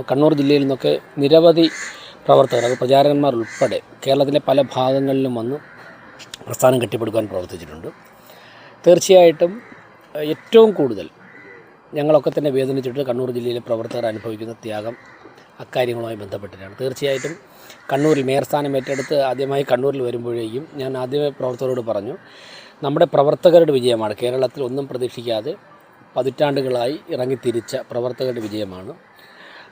കണ്ണൂർ ജില്ലയിൽ നിന്നൊക്കെ നിരവധി പ്രവർത്തകർ, അത് പ്രചാരകന്മാർ ഉൾപ്പെടെ കേരളത്തിലെ പല ഭാഗങ്ങളിലും വന്ന് പ്രസ്ഥാനം കെട്ടിപ്പടുക്കാൻ പ്രവർത്തിച്ചിട്ടുണ്ട്. തീർച്ചയായിട്ടും ഏറ്റവും കൂടുതൽ ഞങ്ങളൊക്കെ തന്നെ വേദനിച്ചിട്ട് കണ്ണൂർ ജില്ലയിലെ പ്രവർത്തകർ അനുഭവിക്കുന്ന ത്യാഗം അക്കാര്യങ്ങളുമായി ബന്ധപ്പെട്ടിട്ടാണ്. തീർച്ചയായിട്ടും കണ്ണൂരിൽ മേയർ സ്ഥാനം ഏറ്റെടുത്ത് ആദ്യമായി കണ്ണൂരിൽ വരുമ്പോഴേക്കും ഞാൻ ആദ്യമേ പ്രവർത്തകരോട് പറഞ്ഞു, നമ്മുടെ പ്രവർത്തകരുടെ വിജയമാണ്. കേരളത്തിൽ ഒന്നും പ്രതീക്ഷിക്കാതെ പതിറ്റാണ്ടുകളായി ഇറങ്ങിത്തിരിച്ച പ്രവർത്തകരുടെ വിജയമാണ്.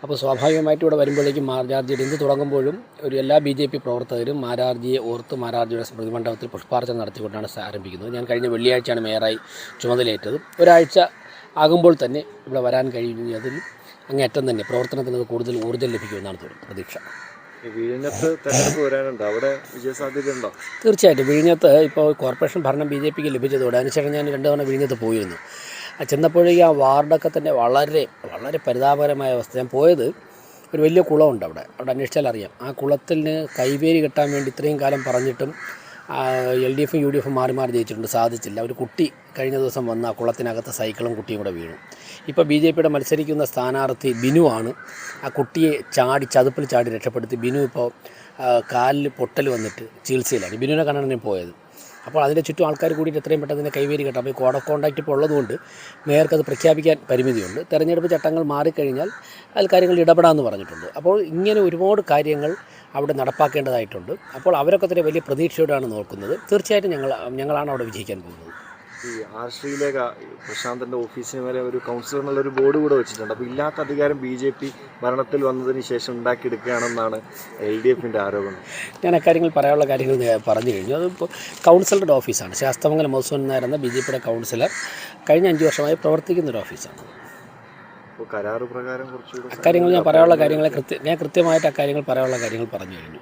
അപ്പോൾ സ്വാഭാവികമായിട്ടും ഇവിടെ വരുമ്പോഴേക്കും മാരാർജിയുടെ എന്ത് തുടങ്ങുമ്പോഴും എല്ലാ BJP പ്രവർത്തകരും മാരാർജിയെ ഓർത്ത് മാരാർജിയുടെ സ്മൃതി മണ്ഡപത്തിൽ പുഷ്പാർച്ചന നടത്തിക്കൊണ്ടാണ് ആരംഭിക്കുന്നത്. ഞാൻ കഴിഞ്ഞ വെള്ളിയാഴ്ചയാണ് മേയറായി ചുമതലയേറ്റത്. ഒരാഴ്ച ആകുമ്പോൾ തന്നെ ഇവിടെ വരാൻ കഴിയുന്നതിൽ അങ്ങേയറ്റം തന്നെ പ്രവർത്തനത്തിന് കൂടുതൽ ഊർജ്ജം ലഭിക്കുമെന്നാണ് പ്രതീക്ഷ. വിഴിഞ്ഞത്ത് തെരഞ്ഞെടുപ്പ് വരാനുണ്ട്, അവിടെ വിജയസാധ്യത ഉണ്ടോ? തീർച്ചയായിട്ടും വിഴിഞ്ഞത്ത് ഇപ്പോൾ കോർപ്പറേഷൻ ഭരണം BJPക്ക് ലഭിച്ചതോടെ അതിനുശേഷം ഞാൻ 2 തവണ വിഴിഞ്ഞത്ത് പോയിരുന്നു. ചെന്നപ്പോഴേക്കും ആ വാർഡൊക്കെ തന്നെ വളരെ വളരെ പരിതാപകരമായ അവസ്ഥ. ഞാൻ പോയത് ഒരു വലിയ കുളമുണ്ട് അവിടെ അന്വേഷിച്ചാൽ അറിയാം. ആ കുളത്തിന് കൈവേരി കെട്ടാൻ വേണ്ടി ഇത്രയും കാലം പറഞ്ഞിട്ടും LDFും UDFും മാറി മാറി ജയിച്ചിട്ടുണ്ട്, സാധിച്ചില്ല. ഒരു കുട്ടി കഴിഞ്ഞ ദിവസം വന്ന് ആ കുളത്തിനകത്ത് സൈക്കിളും കുട്ടിയും കൂടെ വീണു. ഇപ്പോൾ BJPയുടെ മത്സരിക്കുന്ന സ്ഥാനാർത്ഥി ബിനുവാണ് ആ കുട്ടിയെ ചതുപ്പിൽ ചാടി രക്ഷപ്പെടുത്തി. ബിനു ഇപ്പോൾ കാലിൽ പൊട്ടൽ വന്നിട്ട് ചികിത്സയിലാണ്. ബിനുവിനെ കാണാനാണ് ഞാൻ പോയത്. അപ്പോൾ അതിൻ്റെ ചുറ്റും ആൾക്കാർ കൂടിയിട്ട് എത്രയും പെട്ടെന്ന് തന്നെ കൈവേരി കെട്ടാം. അപ്പോൾ ഈ കോഡ് ഓഫ് കോണ്ടാക്റ്റ് ഇപ്പോൾ ഉള്ളതുകൊണ്ട് മേയർക്ക് അത് പ്രഖ്യാപിക്കാൻ പരിമിതിയുണ്ട്. തെരഞ്ഞെടുപ്പ് ചട്ടങ്ങൾ മാറിക്കഴിഞ്ഞാൽ അതിൽ കാര്യങ്ങൾ ഇടപെടാമെന്ന് പറഞ്ഞിട്ടുണ്ട്. അപ്പോൾ ഇങ്ങനെ ഒരുപാട് കാര്യങ്ങൾ അവിടെ നടപ്പാക്കേണ്ടതായിട്ടുണ്ട്. അപ്പോൾ അവരൊക്കെ തന്നെ വലിയ പ്രതീക്ഷയോടാണ് നോക്കുന്നത്. തീർച്ചയായിട്ടും ഞങ്ങളാണ് അവിടെ വിജയിക്കാൻ പോകുന്നത്. ഈ ആർശ്രീയിലെ പ്രശാന്തൻ്റെ ഓഫീസിന് വരെ ഒരു കൗൺസിലർ എന്നുള്ളൊരു ബോർഡ് കൂടെ വെച്ചിട്ടുണ്ട്. അപ്പോൾ ഇല്ലാത്ത അധികാരം BJP ഭരണത്തിൽ വന്നതിന് ശേഷം ഉണ്ടാക്കിയെടുക്കുകയാണെന്നാണ് LDFിൻ്റെ ആരോപണം. ഞാൻ അക്കാര്യങ്ങൾ പറയാനുള്ള കാര്യങ്ങൾ പറഞ്ഞു കഴിഞ്ഞു. അതിപ്പോൾ കൗൺസിലറുടെ ഓഫീസാണ്. ശാസ്തമംഗലം മൗസൂൻ നായരെന്ന BJPയുടെ കൗൺസിലർ കഴിഞ്ഞ 5 വർഷമായി പ്രവർത്തിക്കുന്നൊരു ഓഫീസാണ്. അപ്പോൾ കരാറ് പ്രകാരം കുറച്ചുകൂടെ അക്കാര്യങ്ങൾ ഞാൻ പറയാനുള്ള കാര്യങ്ങളെ കൃത്യമായിട്ട് അക്കാര്യങ്ങൾ പറയാനുള്ള കാര്യങ്ങൾ പറഞ്ഞു കഴിഞ്ഞു.